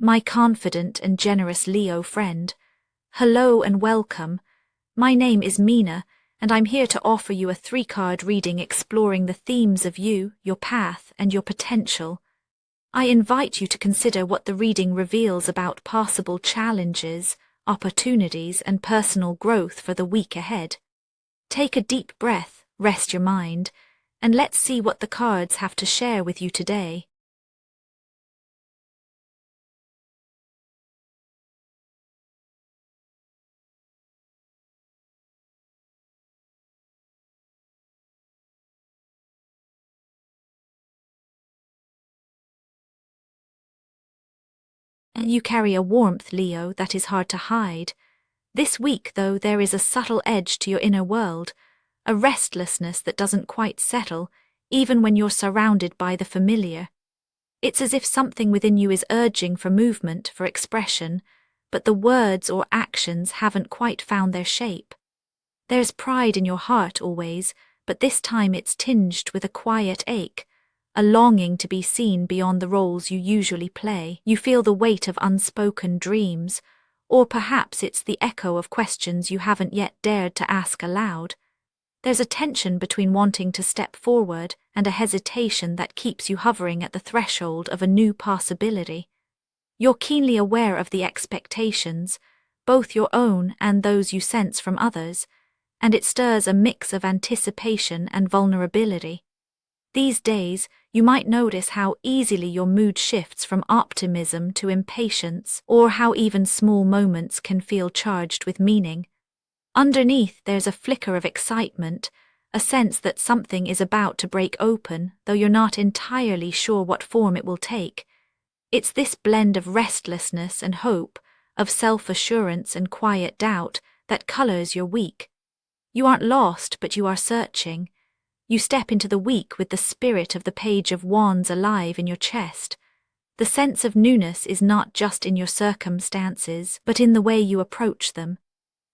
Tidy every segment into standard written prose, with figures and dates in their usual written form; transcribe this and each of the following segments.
my confident and generous Leo friend. Hello and welcome. My name is Mina, and I'm here to offer you a 3-card reading exploring the themes of you, your path, and your potential. I invite you to consider what the reading reveals about possible challenges, opportunities, and personal growth for the week ahead. Take a deep breath, rest your mind, and let's see what the cards have to share with you today. You carry a warmth, Leo, that is hard to hide. This week, though, there is a subtle edge to your inner world, a restlessness that doesn't quite settle, even when you're surrounded by the familiar. It's as if something within you is urging for movement, for expression, but the words or actions haven't quite found their shape. There's pride in your heart always, but this time it's tinged with a quiet ache, a longing to be seen beyond the roles you usually play. You feel the weight of unspoken dreams, or perhaps it's the echo of questions you haven't yet dared to ask aloud. There's a tension between wanting to step forward and a hesitation that keeps you hovering at the threshold of a new possibility. You're keenly aware of the expectations, both your own and those you sense from others, and it stirs a mix of anticipation and vulnerability. These days, you might notice how easily your mood shifts from optimism to impatience, or how even small moments can feel charged with meaning. Underneath, there's a flicker of excitement, a sense that something is about to break open, though you're not entirely sure what form it will take. It's this blend of restlessness and hope, of self-assurance and quiet doubt, that colors your week. You aren't lost, but you are searching. You step into the week with the spirit of the Page of Wands alive in your chest. The sense of newness is not just in your circumstances, but in the way you approach them.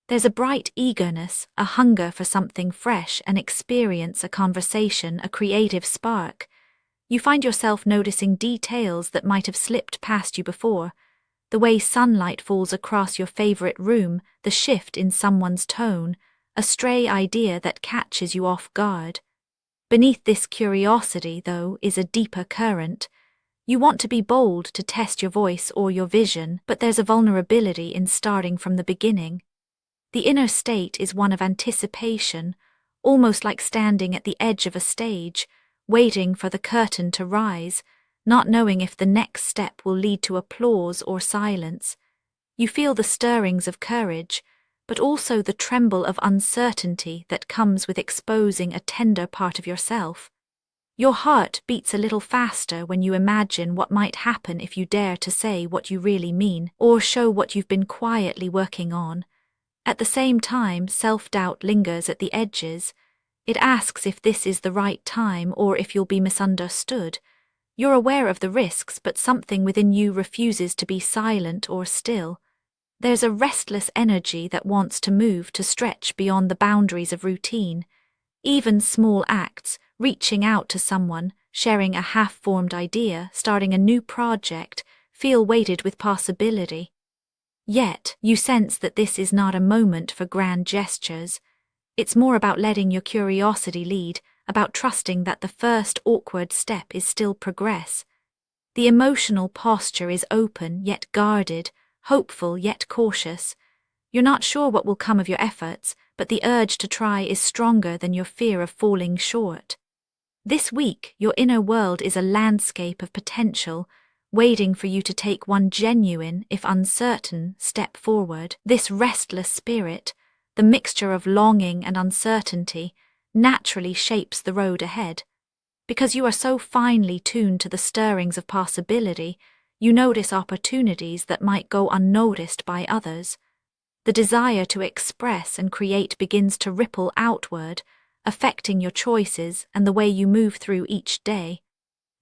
There's a bright eagerness, a hunger for something fresh, an experience, a conversation, a creative spark. You find yourself noticing details that might have slipped past you before. The way sunlight falls across your favorite room, the shift in someone's tone, a stray idea that catches you off guard. Beneath this curiosity, though, is a deeper current. You want to be bold to test your voice or your vision, but there's a vulnerability in starting from the beginning. The inner state is one of anticipation, almost like standing at the edge of a stage, waiting for the curtain to rise, not knowing if the next step will lead to applause or silence. You feel the stirrings of courage, but also the tremble of uncertainty that comes with exposing a tender part of yourself. Your heart beats a little faster when you imagine what might happen if you dare to say what you really mean, or show what you've been quietly working on. At the same time, self-doubt lingers at the edges. It asks if this is the right time or if you'll be misunderstood. You're aware of the risks, but something within you refuses to be silent or still. There's a restless energy that wants to move, to stretch beyond the boundaries of routine. Even small acts, reaching out to someone, sharing a half-formed idea, starting a new project, feel weighted with possibility. Yet, you sense that this is not a moment for grand gestures. It's more about letting your curiosity lead, about trusting that the first awkward step is still progress. The emotional posture is open yet guarded, hopeful yet cautious. You're not sure what will come of your efforts, but the urge to try is stronger than your fear of falling short. This week, your inner world is a landscape of potential, waiting for you to take one genuine, if uncertain, step forward. This restless spirit, the mixture of longing and uncertainty, naturally shapes the road ahead. Because you are so finely tuned to the stirrings of possibility, you notice opportunities that might go unnoticed by others. The desire to express and create begins to ripple outward, affecting your choices and the way you move through each day.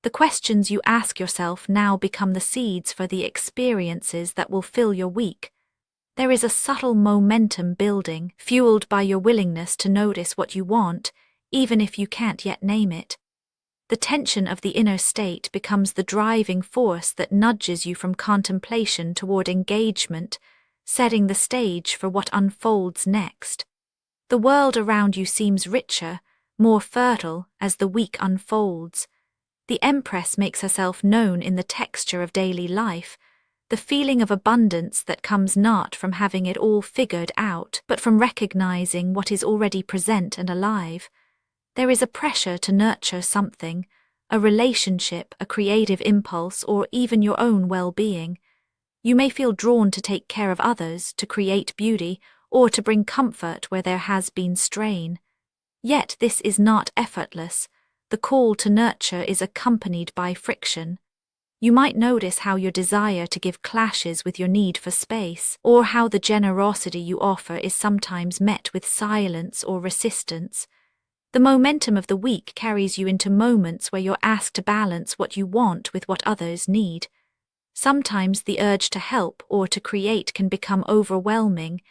The questions you ask yourself now become the seeds for the experiences that will fill your week. There is a subtle momentum building, fueled by your willingness to notice what you want, even if you can't yet name it. The tension of the inner state becomes the driving force that nudges you from contemplation toward engagement, setting the stage for what unfolds next. The world around you seems richer, more fertile as the week unfolds. The Empress makes herself known in the texture of daily life, the feeling of abundance that comes not from having it all figured out, but from recognizing what is already present and alive. There is a pressure to nurture something, a relationship, a creative impulse, or even your own well-being. You may feel drawn to take care of others, to create beauty, or to bring comfort where there has been strain. Yet this is not effortless. The call to nurture is accompanied by friction. You might notice how your desire to give clashes with your need for space, or how the generosity you offer is sometimes met with silence or resistance. The momentum of the week carries you into moments where you're asked to balance what you want with what others need. Sometimes the urge to help or to create can become overwhelming,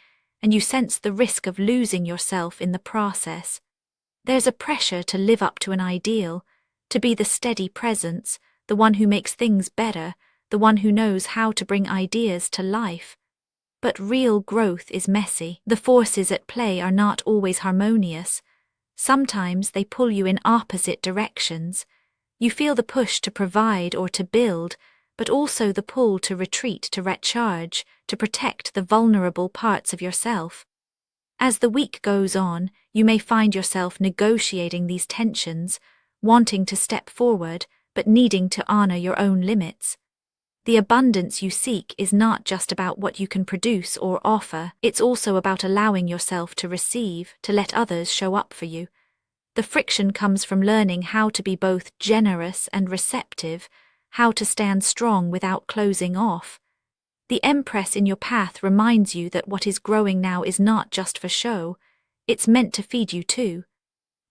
and you sense the risk of losing yourself in the process. There's a pressure to live up to an ideal, to be the steady presence, the one who makes things better, the one who knows how to bring ideas to life. But real growth is messy. The forces at play are not always harmonious. Sometimes they pull you in opposite directions. You feel the push to provide or to build, but also the pull to retreat, to recharge, to protect the vulnerable parts of yourself. As the week goes on, you may find yourself negotiating these tensions, wanting to step forward, but needing to honor your own limits. The abundance you seek is not just about what you can produce or offer, it's also about allowing yourself to receive, to let others show up for you. The friction comes from learning how to be both generous and receptive, how to stand strong without closing off. The Empress in your path reminds you that what is growing now is not just for show, it's meant to feed you too.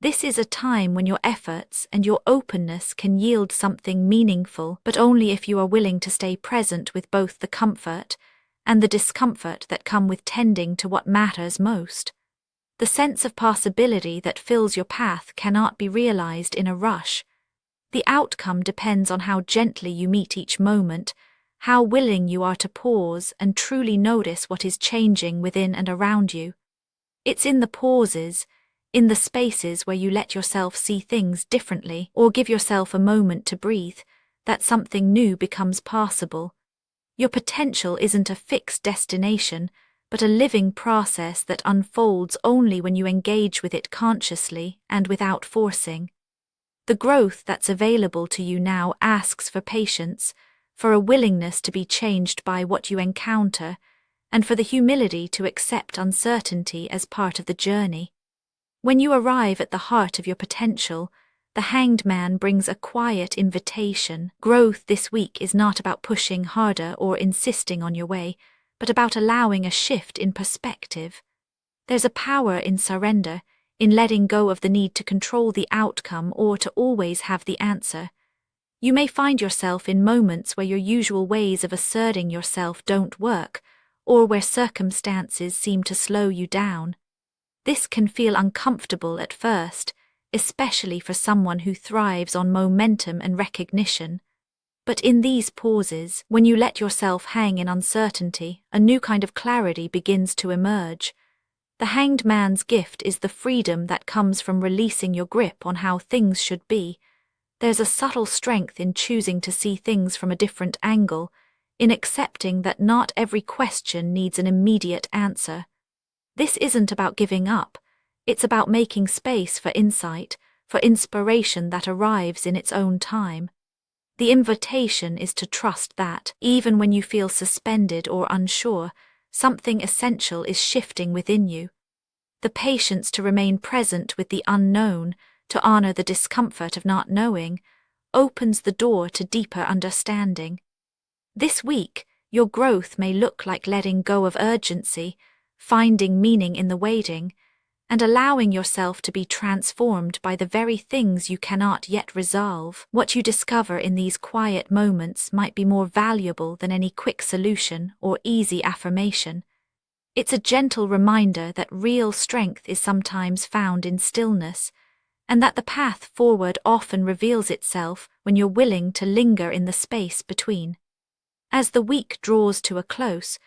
This is a time when your efforts and your openness can yield something meaningful, but only if you are willing to stay present with both the comfort and the discomfort that come with tending to what matters most. The sense of possibility that fills your path cannot be realized in a rush. The outcome depends on how gently you meet each moment, how willing you are to pause and truly notice what is changing within and around you. It's in the pauses, in the spaces where you let yourself see things differently or give yourself a moment to breathe, that something new becomes possible. Your potential isn't a fixed destination, but a living process that unfolds only when you engage with it consciously and without forcing. The growth that's available to you now asks for patience, for a willingness to be changed by what you encounter, and for the humility to accept uncertainty as part of the journey. When you arrive at the heart of your potential, the Hanged Man brings a quiet invitation. Growth this week is not about pushing harder or insisting on your way, but about allowing a shift in perspective. There's a power in surrender, in letting go of the need to control the outcome or to always have the answer. You may find yourself in moments where your usual ways of asserting yourself don't work, or where circumstances seem to slow you down. This can feel uncomfortable at first, especially for someone who thrives on momentum and recognition. But in these pauses, when you let yourself hang in uncertainty, a new kind of clarity begins to emerge. The Hanged Man's gift is the freedom that comes from releasing your grip on how things should be. There's a subtle strength in choosing to see things from a different angle, in accepting that not every question needs an immediate answer. This isn't about giving up, it's about making space for insight, for inspiration that arrives in its own time. The invitation is to trust that, even when you feel suspended or unsure, something essential is shifting within you. The patience to remain present with the unknown, to honor the discomfort of not knowing, opens the door to deeper understanding. This week, your growth may look like letting go of urgency, finding meaning in the waiting, and allowing yourself to be transformed by the very things you cannot yet resolve. What you discover in these quiet moments might be more valuable than any quick solution or easy affirmation. It's a gentle reminder that real strength is sometimes found in stillness, and that the path forward often reveals itself when you're willing to linger in the space between. As the week draws to a close,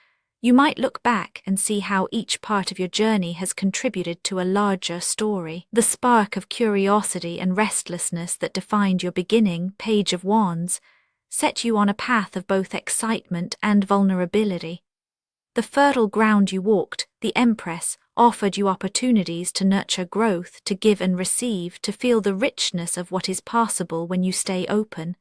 you might look back and see how each part of your journey has contributed to a larger story. The spark of curiosity and restlessness that defined your beginning Page of Wands set you on a path of both excitement and vulnerability. The fertile ground you walked, the Empress, offered you opportunities to nurture growth, to give and receive, to feel the richness of what is possible when you stay open.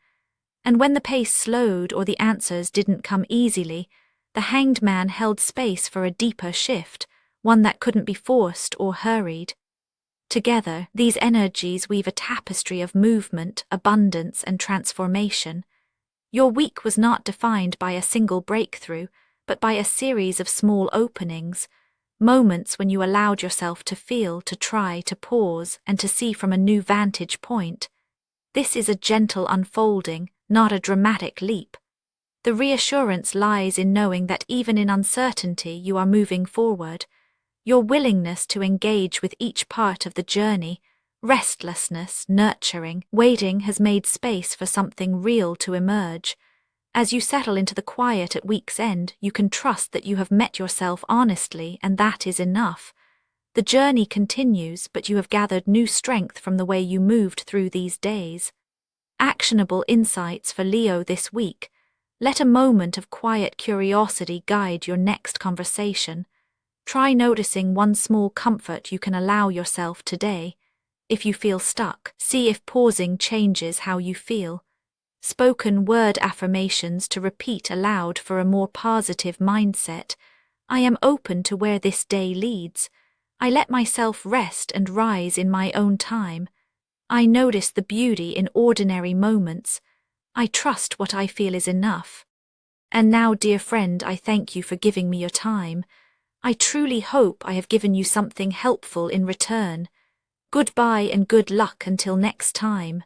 And when the pace slowed or the answers didn't come easily, the Hanged Man held space for a deeper shift, one that couldn't be forced or hurried. Together, these energies weave a tapestry of movement, abundance, and transformation. Your week was not defined by a single breakthrough, but by a series of small openings, moments when you allowed yourself to feel, to try, to pause, and to see from a new vantage point. This is a gentle unfolding, not a dramatic leap. The reassurance lies in knowing that even in uncertainty you are moving forward. Your willingness to engage with each part of the journey, restlessness, nurturing, waiting has made space for something real to emerge. As you settle into the quiet at week's end, you can trust that you have met yourself honestly, and that is enough. The journey continues, but you have gathered new strength from the way you moved through these days. Actionable insights for Leo this week. Let a moment of quiet curiosity guide your next conversation. Try noticing one small comfort you can allow yourself today. If you feel stuck, see if pausing changes how you feel. Spoken word affirmations to repeat aloud for a more positive mindset. I am open to where this day leads. I let myself rest and rise in my own time. I notice the beauty in ordinary moments. I trust what I feel is enough. And now, dear friend, I thank you for giving me your time. I truly hope I have given you something helpful in return. Goodbye and good luck until next time.